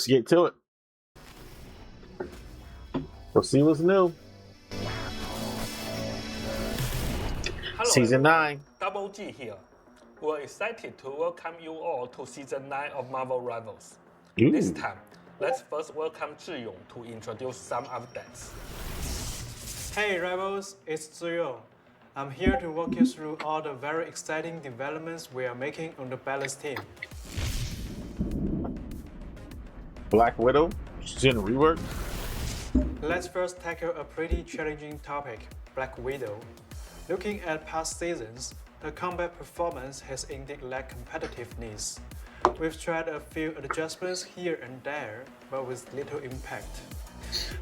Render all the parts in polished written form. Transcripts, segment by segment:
Let's get to it. We'll see what's new. Hello Season everyone. 9. Double G here. We're excited to welcome you all to Season 9 of Marvel Rivals. Ooh. This time, let's first welcome Zhiyong to introduce some updates. Hey Rebels, it's Ziyong. I'm here to walk you through all the very exciting developments we are making on the Balance team. Black Widow. She's in a rework. Let's first tackle a pretty challenging topic, Black Widow. Looking at past seasons, her combat performance has indeed lacked competitiveness. We've tried a few adjustments here and there, but with little impact.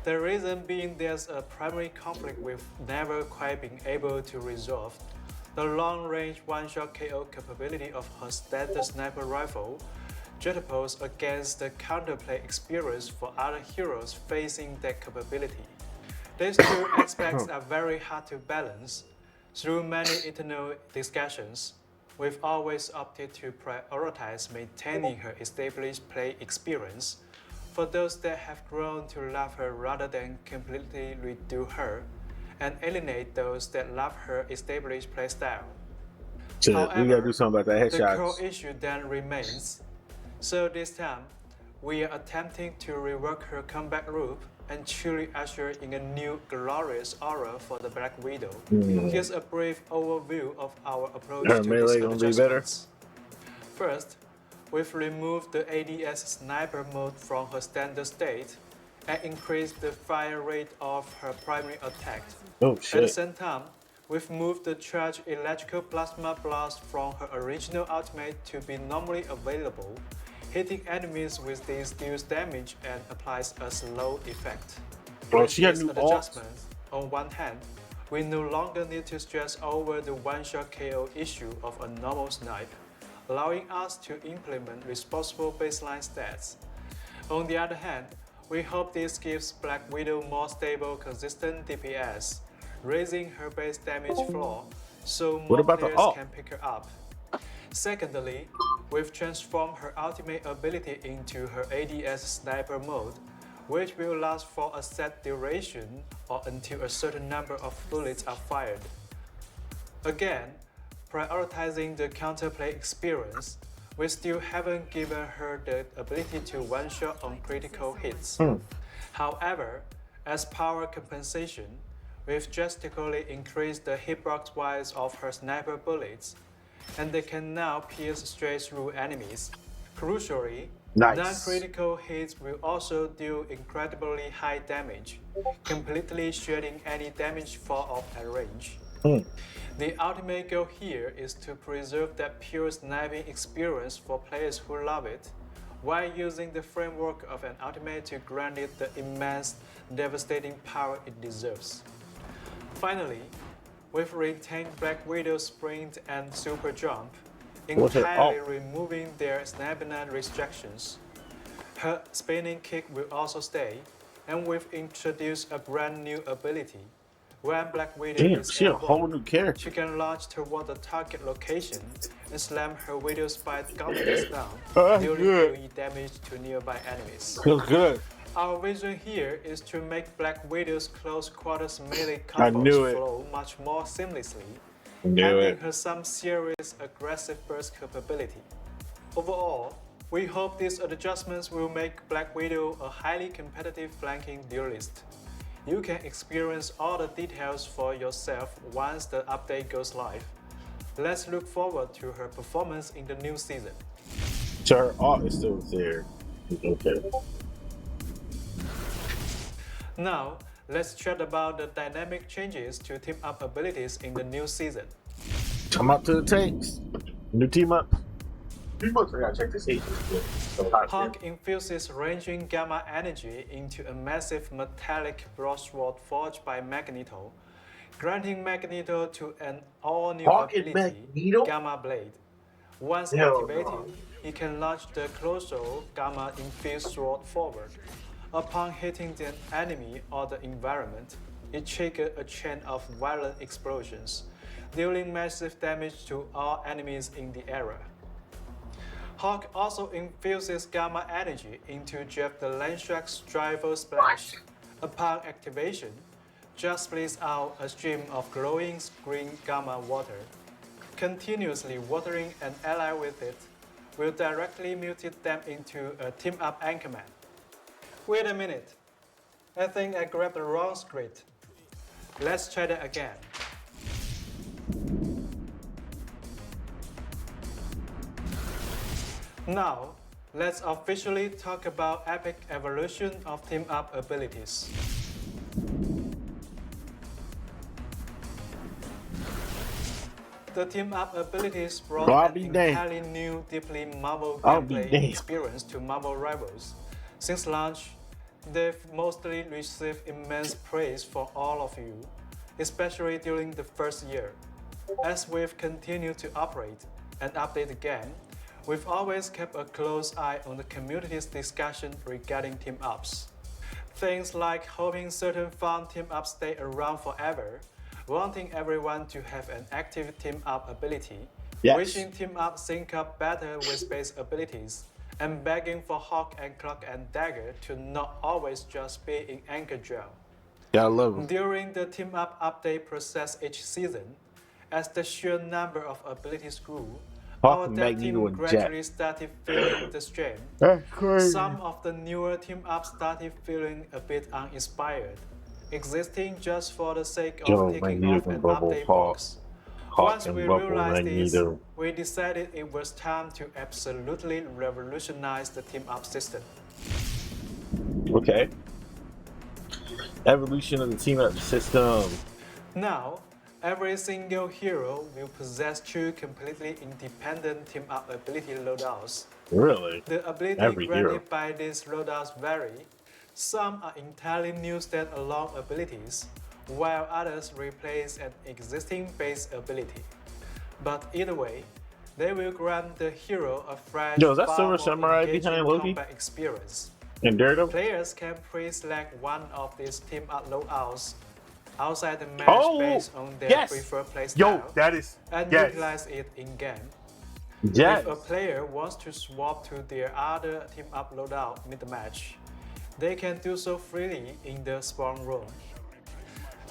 The reason being there's a primary conflict we've never quite been able to resolve. The long-range one-shot KO capability of her standard sniper rifle juxtaposed against the counterplay experience for other heroes facing that capability. These two aspects are very hard to balance. Through many internal discussions, we've always opted to prioritize maintaining her established play experience for those that have grown to love her rather than completely redo her, and alienate those that love her established playstyle. We gotta do something about that The headshot. core issue then remains. So this time, we are attempting to rework her combat loop and truly usher in a new glorious aura for the Black Widow. Here's a brief overview of our approach Her to melee these gonna be better? adjustments. First, we've removed the ADS sniper mode from her standard state and increased the fire rate of her primary attack. Oh At the shit. same time, we've moved the charged electrical plasma blast from her original ultimate to be normally available, hitting enemies with this deals damage and applies a slow effect. Oh, With she got these new alt. adjustments, on one hand, we no longer need to stress over the one-shot KO issue of a normal snipe, allowing us to implement responsible baseline stats. On the other hand, we hope this gives Black Widow more stable, consistent DPS, raising her base damage floor so more about the players alt? can pick her up. Secondly, we've transformed her ultimate ability into her ADS sniper mode, which will last for a set duration or until a certain number of bullets are fired. Again, prioritizing the counterplay experience, we still haven't given her the ability to one-shot on critical hits. However, as power compensation, we've drastically increased the hitbox wise of her sniper bullets, and they can now pierce straight through enemies. Crucially, Nice. non-critical hits will also deal incredibly high damage, completely shredding any damage fall off at range. The ultimate goal here is to preserve that pure sniping experience for players who love it, while using the framework of an ultimate to grant it the immense, devastating power it deserves. Finally, we've retained Black Widow's sprint and super jump, What's her entirely alt? removing their stamina restrictions. Her spinning kick will also stay, and we've introduced a brand new ability. When Black Widow Damn, is she a whole airborne, new character. she can launch toward the target location and slam her Widow Spike gauntlets down, dealing good. AoE damage to nearby enemies. Feels good. Our vision here is to make Black Widow's close quarters melee I knew combos it. flow much more seamlessly, Knew handing it. her some serious aggressive burst capability. Overall, we hope these adjustments will make Black Widow a highly competitive flanking duelist. You can experience all the details for yourself once the update goes live. Let's look forward to her performance in the new season. So her alt is still there. Okay. Now, let's chat about the dynamic changes to team up abilities in the new season. Come up to the tanks. New team up. 3 months I gotta check this agent. Hawk infuses ranging gamma energy into a massive metallic broadsword forged by Magneto, granting Magneto to an all-new Hawk and ability, Magneto? Gamma Blade. Once Hell activated, no. he can launch the colossal gamma-infused sword forward. Upon hitting the enemy or the environment, it triggers a chain of violent explosions, dealing massive damage to all enemies in the area. Hawk also infuses Gamma energy into Jeff the Landshark's driver splash. Upon activation, Jeff splits out a stream of glowing green Gamma water. Continuously watering an ally with it will directly mutate them into a team-up Anchorman. Wait a minute. I think I grabbed the wrong script. Let's try that again. Now, let's officially talk about epic evolution of team-up abilities. The team-up abilities brought an entirely new, deeply Marvel gameplay experience to Marvel Rivals. Since launch, they've mostly received immense praise from all of you, especially during the first year. As we've continued to operate and update the game, we've always kept a close eye on the community's discussion regarding team-ups. Things like hoping certain fun team-ups stay around forever, wanting everyone to have an active team-up ability, wishing team-up sync up better with space abilities, and begging for Hawk and Cloak and Dagger to not always just be in Anchor Gel. Yeah, I love them. During the team-up update process each season, as the sheer number of abilities grew, our dev team gradually started feeling the strain. Some of the newer team-ups started feeling a bit uninspired, existing just for the sake of taking off an update box. Once we realized this, we decided it was time to absolutely revolutionize the team-up system. Okay. Evolution of the team-up system. Now, every single hero will possess two completely independent team-up ability loadouts. Really? The ability granted by these loadouts vary. Some are entirely new standalone abilities, while others replace an existing base ability. But either way, they will grant the hero a fresh, far more engaging combat experience. And Daredevil? Players can pre-select one of these team-up loadouts outside the match based on their preferred playstyle and utilize it in-game. If a player wants to swap to their other team-up loadout mid-match, they can do so freely in the spawn room.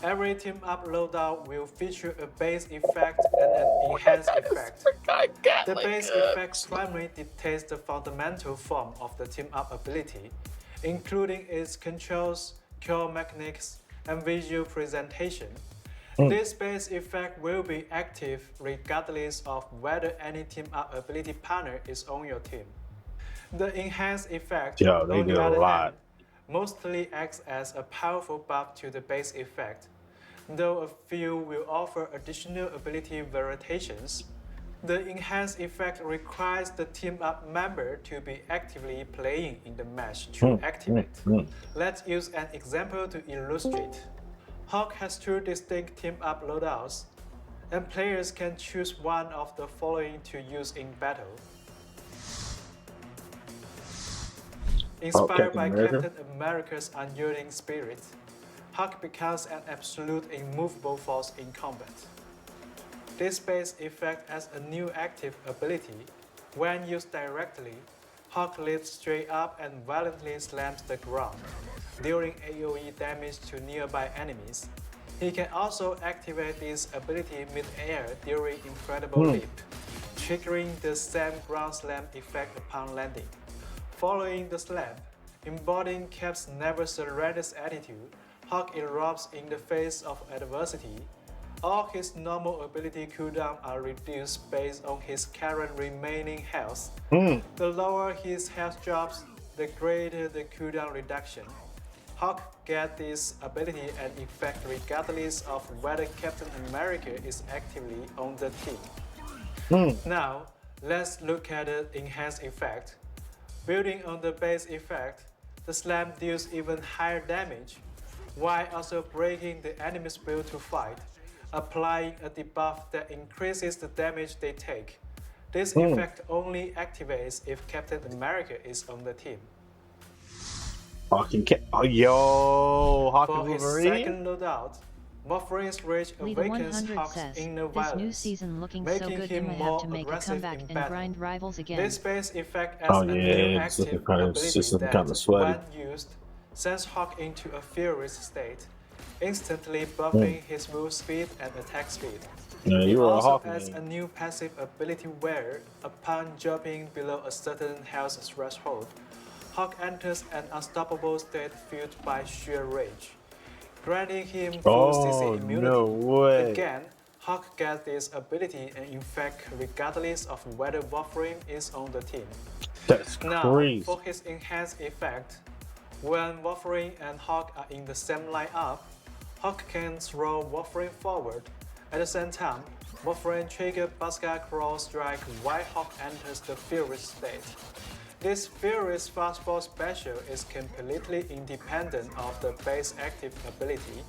Every team-up loadout will feature a base effect and an enhanced effect. The base effect primarily dictates the fundamental form of the team-up ability, including its controls, core mechanics, and visual presentation. This base effect will be active regardless of whether any team-up ability partner is on your team. The enhanced effect, on the other hand, mostly acts as a powerful buff to the base effect, though a few will offer additional ability variations. The enhanced effect requires the team-up member to be actively playing in the match to activate. Let's use an example to illustrate. Hawk has two distinct team-up loadouts, and players can choose one of the following to use in battle. Inspired by Captain America's unyielding spirit, Hawk becomes an absolute immovable force in combat. This base effect as a new active ability. When used directly, Hawk leaps straight up and violently slams the ground, dealing AoE damage to nearby enemies. He can also activate this ability mid-air during Incredible Leap, triggering the same ground slam effect upon landing. Following the slam, embodying Cap's never surrenders attitude, Hawk erupts in the face of adversity. All his normal ability cooldowns are reduced based on his current remaining health. The lower his health drops, the greater the cooldown reduction. Hawk gets this ability and effect regardless of whether Captain America is actively on the team. Now, let's look at the enhanced effect. Building on the base effect, the slam deals even higher damage, while also breaking the enemy's will to fight, applying a debuff that increases the damage they take. This effect only activates if Captain America is on the team. Hawk and For his Wolverine? second loadout, Wolverine's rage Lita awakens 100 Hawk's says, inner this violence, new season looking so making good, him you might more have to make a aggressive comeback in and battle. grind rivals again. This base effect as Oh a new yeah, it's looking active kind of ability system that, kind of sweaty. when used, sends Hawk into a furious state, instantly buffing his move speed and attack speed. Yeah, It you were a also Hawk adds man. a new passive ability where, upon jumping below a certain health threshold, Hawk enters an unstoppable state fueled by sheer rage, granting him full Oh, CC immunity. no way. Again, Hawk gets this ability and effect regardless of whether Wolverine is on the team. That's Now, crazy. for his enhanced effect, when Wolverine and Hawk are in the same lineup, Hawk can throw Wolverine forward. At the same time, Wolverine triggers Basca Cross Strike while Hawk enters the Furious state. This Furious Fastball special is completely independent of the base active ability.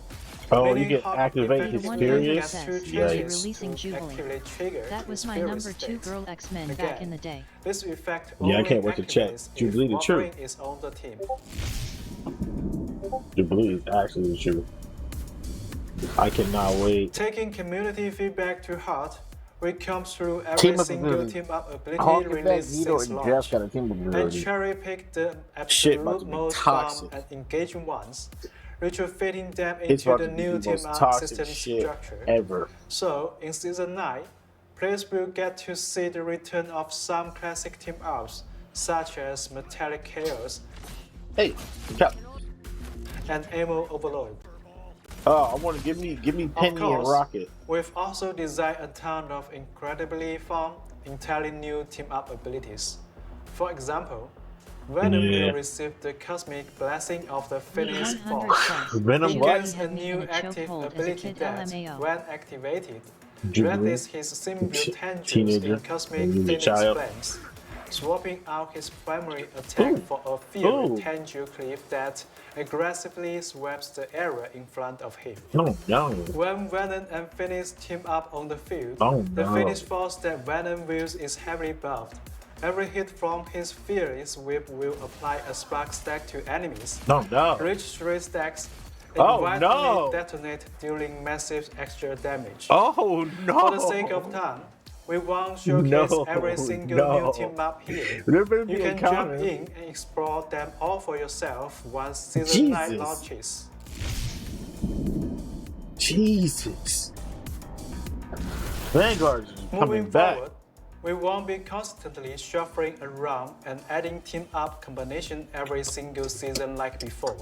Oh, you meaning get Hawk activate his effectively Furious? gets two Says, chances releasing to Jubilee. actively trigger That was his my Furious number 2 state. girl X-Men back Again, in the day. This effect Yeah, I only can't wait to check activates Jubilee if the True. Wolverine is on the team. Jubilee is actually true. I cannot wait. Taking community feedback to heart, we come through every Team up single ability. team up ability Hawk and released Magneto since and Jeff launch, got a team and ability. cherry pick the Shit about to absolute be most fun toxic. and engaging ones, retrofitting them It's into about the to be new the team most up toxic system shit structure. ever. So, in Season 9, players will get to see the return of some classic team ups, such as Metallic Chaos Hey, Cap. and Ammo Overload. Oh, I want to give me Penny and course. Rocket. We've also designed a ton of incredibly fun, entirely new team-up abilities. For example, Venom Yeah. will receive the Cosmic Blessing of the Lita Phoenix 100 Force. says, Venom He what? gains a had me new in a active chokehold as a ability kid, that, LMAO. when activated, Jubilee. releases his symbiote tendrils Teenager. in Cosmic Maybe a Phoenix child. Flames, swapping out his primary attack Ooh. for a Fury Ooh. Tendril Cliff that aggressively sweeps the area in front of him. No, no. When Venom and Phoenix team up on the field, Oh, the no. Phoenix force that Venom wields is heavily buffed. Every hit from his Furious Whip will apply a spark stack to enemies. No, no. Reach 3 stacks and Oh, violently no. detonate dealing massive extra damage. Oh, no. For the sake of time, we won't showcase No, every single no. new team up here. There better be You a can jump counter. in and explore them all for yourself once Season 9 Jesus. launches. Jesus. Vanguard's coming Moving back. forward, we won't be constantly shuffling around and adding team-up combination every single season like before.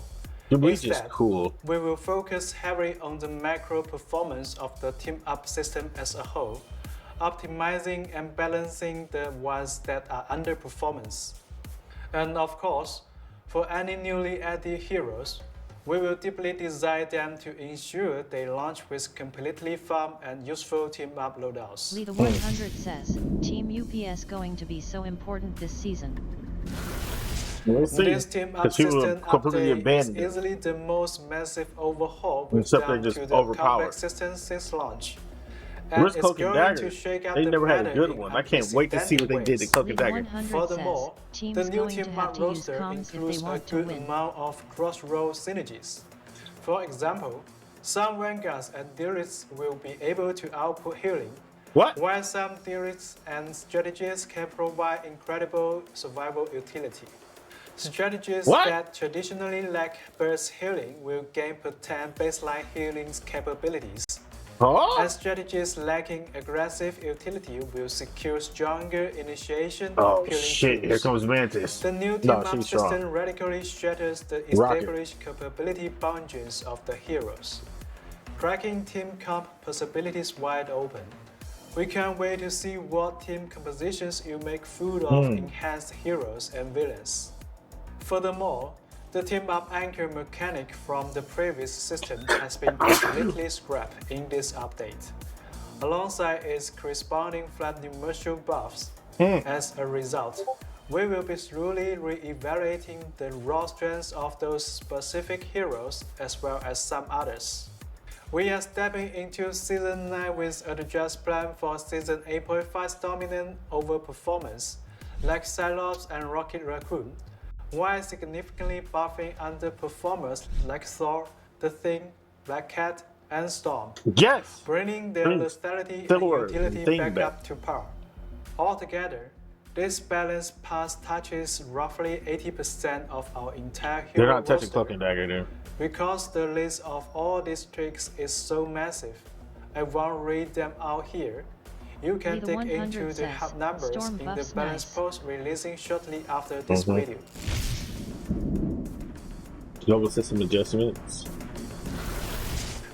Jubilee's just Instead, cool. we will focus heavily on the macro performance of the team-up system as a whole, optimizing and balancing the ones that are underperformance. And of course, for any newly added heroes, we will deeply design them to ensure they launch with completely fun and useful team-up loadouts. Lita 100 says, Team UPS going to be so important this season. We'll see. This team-up 'Cause people system completely update is abandoned it. easily the most massive overhaul we've Except they're done just to the overpowered. combat system since launch. And Where's it's Cloak and going Dagger? to shake out They the never had a pattern good in one. I can't wait to see what they did to ways. Cloak and Lita Dagger. 100 Furthermore, says, teams the new going to team have up to use roster comms if they includes a want to good win. amount of cross-roll synergies. For example, some Vanguards and Dealists will be able to output healing, What? while some theories and strategies can provide incredible survival utility. Strategies What? that traditionally lack burst healing will gain potent baseline healing capabilities, Huh? and strategies lacking aggressive utility will secure stronger initiation Oh healing shit, here tools. comes Mantis. The new No, team-up she's system strong. radically shatters the Rocket. established capability boundaries of the heroes, cracking team comp possibilities wide open. We can't wait to see what team compositions you make full of enhanced heroes and villains. Furthermore, the team-up anchor mechanic from the previous system has been completely scrapped in this update, alongside its corresponding flat numerical buffs. As a result, we will be slowly re-evaluating the raw strengths of those specific heroes as well as some others. We are stepping into Season 9 with a just plan for Season 8.5's dominant overperformance, like Cyclops and Rocket Raccoon, while significantly buffing underperformers like Thor, The Thing, Black Cat, and Storm, Yes. bringing their lethality and Thor, utility thing back back. up to par. Altogether, this balanced pass touches roughly 80% of our entire They're hero not touching roster. Cloak and Dagger, dude. Because the list of all districts is so massive, I won't read them out here. You can Lee the dig 100 into the says, hub numbers Storm in the buffs balance nice. post releasing shortly after this Mhm. video. Global system adjustments.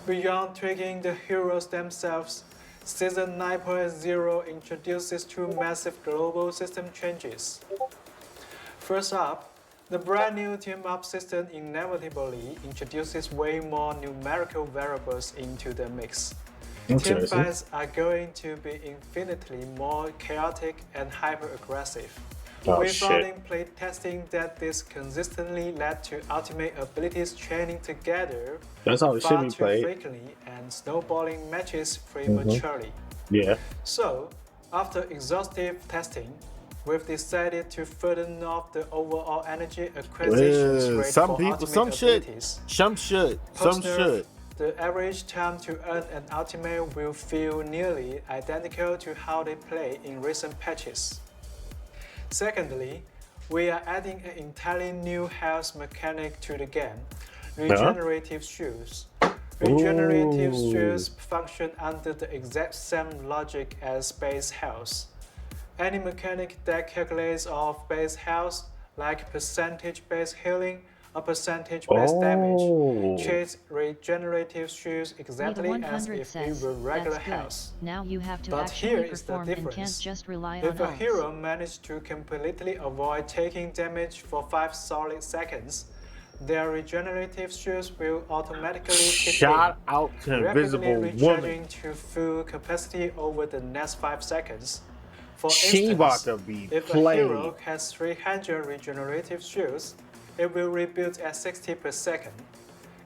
Beyond tweaking the heroes themselves, Season 9.0 introduces two massive global system changes. First up, the brand new team-up system inevitably introduces way more numerical variables into the mix. Team Interesting. fights are going to be infinitely more chaotic and hyper-aggressive. Oh, We shit. found in playtesting that this consistently led to ultimate abilities training together That's how it should far be too played. frequently and snowballing matches prematurely. Yeah. So, after exhaustive testing, we've decided to further off the overall energy acquisition rate Some for people, ultimate some should. abilities. Some should. Some Post-nerf, should. the average time to earn an ultimate will feel nearly identical to how they play in recent patches. Secondly, we are adding an entirely new health mechanic to the game, regenerative shoes. Regenerative Ooh. shoes function under the exact same logic as base health. Any mechanic that calculates off base health, like percentage base healing or percentage base Oh. damage, treats regenerative shoes Lee the exactly as 100 if says, it were regular that's good. health. Now you have to But here actually is the perform and can't difference. just rely If on a ults. hero managed to completely avoid taking damage for 5 solid seconds, their regenerative shields will automatically kick Shout in, out to rapidly Invisible recharging Woman. to full capacity over the next 5 seconds. For She instance, about to be if a played. hero has 300 regenerative shields, it will rebuild at 60 per second.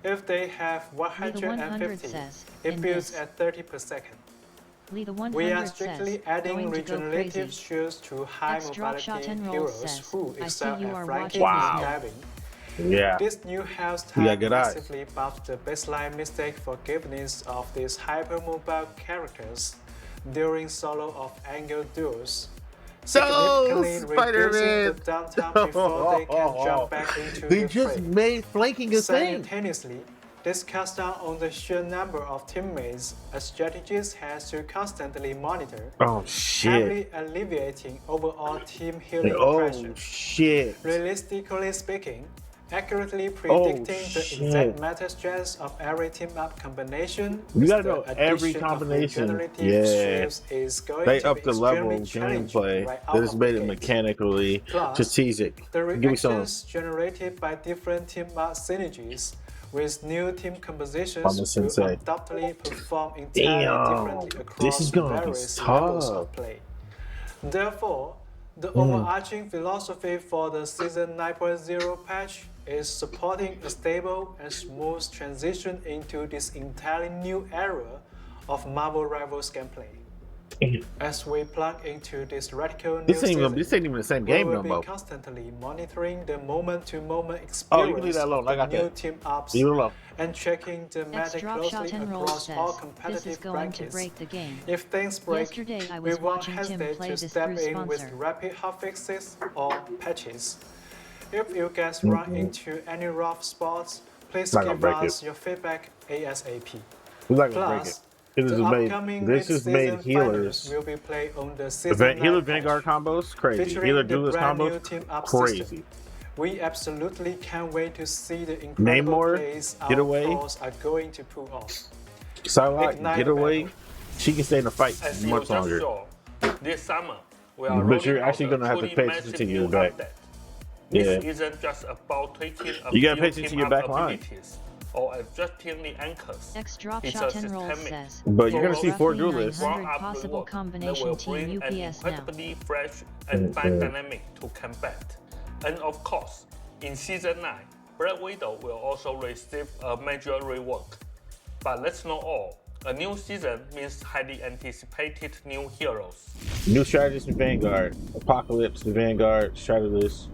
If they have Lee the 100 150, says, it in builds this. at 30 per second. Lee the 100 We are says, strictly adding going to go regenerative crazy. shields to high X drop shot mobility and roll heroes says, who I see excel you at are flanking watching and this now. diving. Yeah. This new health You got type good eyes. massively buffs the baseline mistake forgiveness of these hypermobile characters during solo of angle duels, significantly reducing the downtime before they can jump back into They the just fray. made flanking a thing. Simultaneously, this cuts down on the sheer number of teammates a strategist has to constantly monitor, Oh shit. heavily alleviating overall team healing Oh pressure. shit. Realistically speaking, accurately predicting the shit. exact meta strengths of every team-up combination You with gotta the know every addition of combination. regenerative Yeah. shields is going They to up be the level of extremely gameplay. challenging right They out just of made the it gate. mechanically Plus, strategic. The Give me some. reactions generated by different team-up synergies with new team compositions Mama will Sensei. undoubtedly perform entirely Damn, differently across this is gonna be various levels tough. of play. Therefore, the Hmm. overarching philosophy for the Season 9.0 patch is supporting a stable and smooth transition into this entirely new era of Marvel Rivals gameplay. As we plug into this radical new This ain't season, even the same we game will no be more. constantly monitoring the moment-to-moment Oh, experience you can leave that alone. of I the got new that. team-ups Leave it alone. and checking the X meta drop closely shot and roll across all says, this is competitive going to brackets. break the game. If things break, Yesterday I we was won't watching Tim hesitate play to this step through in with sponsor. rapid hotfixes or patches. If you guys run into any rough spots, please Not gonna give break us it. your feedback ASAP. We're not gonna break it. Plus, This the is made. upcoming This is made mid-season finals healers. will be played on the season Healer 9 Vanguard patch, combos crazy. featuring Healer the Duelist brand new combos team-up crazy. system. We absolutely can't wait to see the incredible Namor, plays our Getaway. pros are going to pull off. Psylocke, Ignite get away. battle. She can stay in the fight As you much just longer. saw, this summer we are But rolling you're out actually a gonna have to truly pay massive attention to new your back. update. Yeah. This isn't just about tweaking a You gotta few pay attention to team your up back line. abilities or adjusting the anchors. X drop It's shot a and roll systemic says, But you're gonna see roughly 4 duelists. 900 Raw up possible rework that combination will team bring an UPS now. incredibly fresh and fun dynamic to combat. And of course, in Season 9, Black Widow will also receive a major rework. But let's not all. A new season means highly anticipated new heroes. New strategist in Vanguard. Apocalypse in Vanguard. Strategist.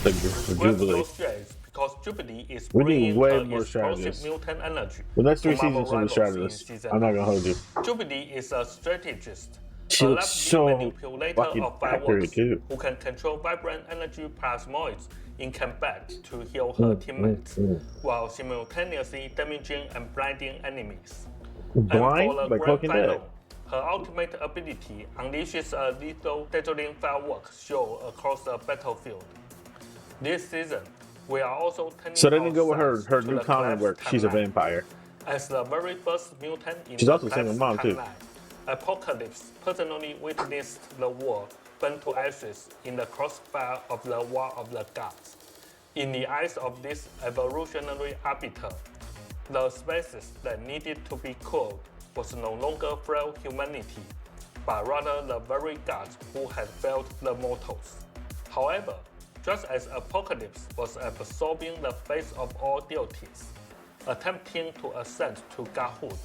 The Grab Jubilee. those Jays because Jubilee is We need bringing way her more explosive strategists. mutant energy The next to 3 Marvel seasons should be Rivals in strategists. season I'm not 9. gonna hold you. Jubilee is a strategist, She a looks lovely so manipulator fucking of accurate fireworks too. who can control vibrant energy plasmoids in combat to heal her teammates while simultaneously damaging and blinding enemies. And for Blind? the Like grand Walking Dead. final, her ultimate ability unleashes a lethal dazzling fireworks show across the battlefield. This season, we are also turning So they our didn't go with sights her to new the comic collapsed work. She's a timeline. vampire. As the very first mutant in She's the also a single collapsed mom, too. timeline, Apocalypse personally witnessed the world burn to ashes in the crossfire of the War of the Gods. In the eyes of this evolutionary arbiter, the species that needed to be cooled was no longer frail humanity, but rather the very gods who had failed the mortals. However, just as Apocalypse was absorbing the face of all deities, attempting to ascend to godhood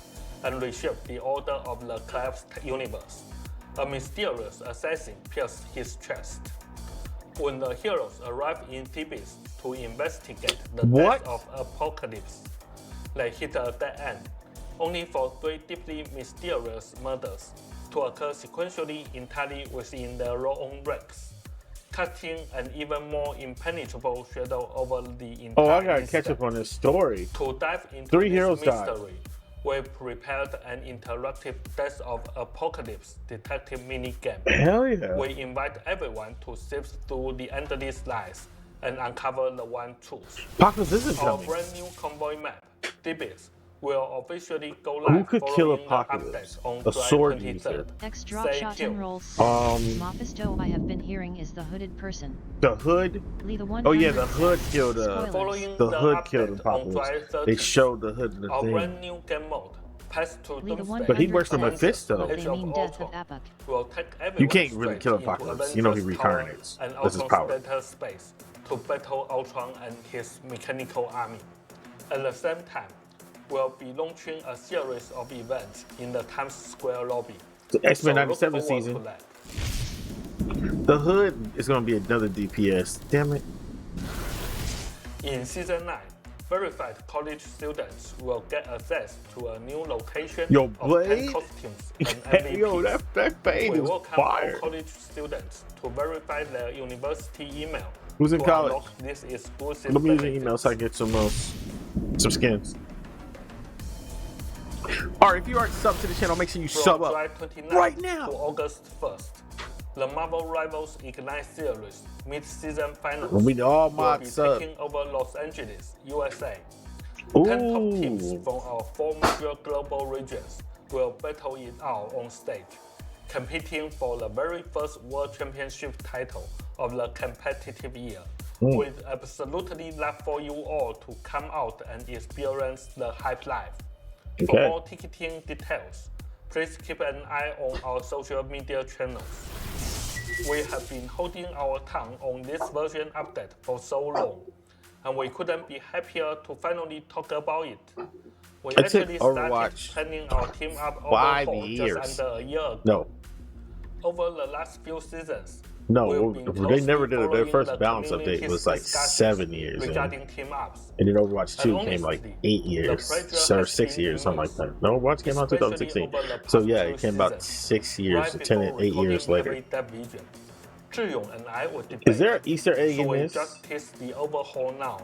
and reshape the order of the collapsed universe, a mysterious assassin pierced his chest. When the heroes arrive in Thebes to investigate the What? death of Apocalypse, they hit a dead end, only for 3 deeply mysterious murders to occur sequentially entirely within their own ranks, casting an even more impenetrable shadow over the entire Oh, I gotta incident. catch up on this story. To dive into 3 this heroes died. mystery, we prepared an interactive Death of Apocalypse detective minigame. Hell yeah. We invite everyone to sift through the endless lies and uncover the one truth. Apocalypse isn't Our coming. brand new convoy map, Thebes, will officially go Who live could kill following the Apocalypse? update on A July sword 23rd. user. X drop Stay shot tuned. and rolls. Um, Mephisto I have been hearing is the hooded person. The Hood. Lee the one. Oh yeah, the Hood killed. Spoilers. Following The Hood update killed on Apocalypse. July 13th, They showed the Hood in the our thing. brand new game mode, Path to Lee the Doomsday. But he works for 100 Mephisto. They Age of mean death of Ultron Epoch. will take You everyone can't really straight kill into Apocalypse. You know he Avengers Tower reincarnates. and That's his Ultron's power. better space to battle Ultron and his mechanical army. At the same time, we'll be launching a series of events in the Times Square lobby. The X-Men So look 97 forward season. to that. The Hood is gonna be another DPS. Damn it. In Season 9, verified college students will get access to a new location Yo, of 10 Blade? costumes and MVPs. Yo, that fade We is welcome all fire. college students to verify their university email. Who's in to college? unlock this exclusive Let me use your benefits. email so I can get some skins. Alright, if you aren't subbed to the channel, make sure you From sub July up 29th right now. to August 1st, the Marvel Rivals Ignite series mid-season finals We need all will mods be sub. taking over Los Angeles, USA. 10 top teams Ooh. from our 4 major global regions will battle it out on stage, competing for the very first World Championship title of the competitive year. We'd absolutely love for you all to come out and experience the hype live. For Okay. more ticketing details, please keep an eye on our social media channels. We have been holding our tongue on this version update for so long, and we couldn't be happier to finally talk about it. We It took actually started Overwatch planning our team up 5 overhaul years. just under a year ago. No, Over the last few seasons, no, we've been they closely never did it. Their following first the balance update community's was like discussions 7 years in. regarding team ups. And then Overwatch 2 And came like honestly, 8 the years, pressure or has 6 been years, something like immense, that. No, Overwatch came out in especially 2016. over the So past yeah, few it came about seasons, 6 years, right 10, before 8 years recording later. every dev vision. Zhiyong and I would debate. Is there an Easter egg so in we this? just tease the overhaul now.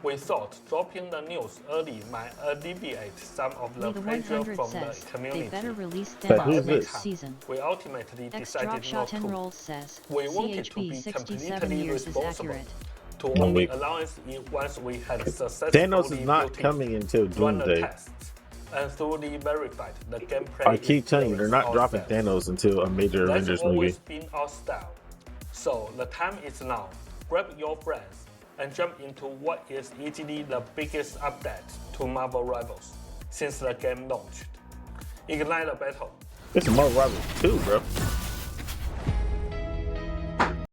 We thought dropping the news early might alleviate some of the Lee the pressure 100 from says the they community. better release But them who's out next this? season. We ultimately X decided drop not shot to. and rolls says We wanted to CHB be 67 completely years is responsible accurate. to One only week. allow us once we had successfully Thanos is not built it, coming until run the Doomsday. tests, and thoroughly verified the gameplay. I keep telling you, they're not dropping ourselves. Thanos until a major That's Avengers always movie. been our style. So the time is now. Grab your friends and jump into what is easily the biggest update to Marvel Rivals since the game launched. Ignite the battle. It's Marvel Rivals 2, bro.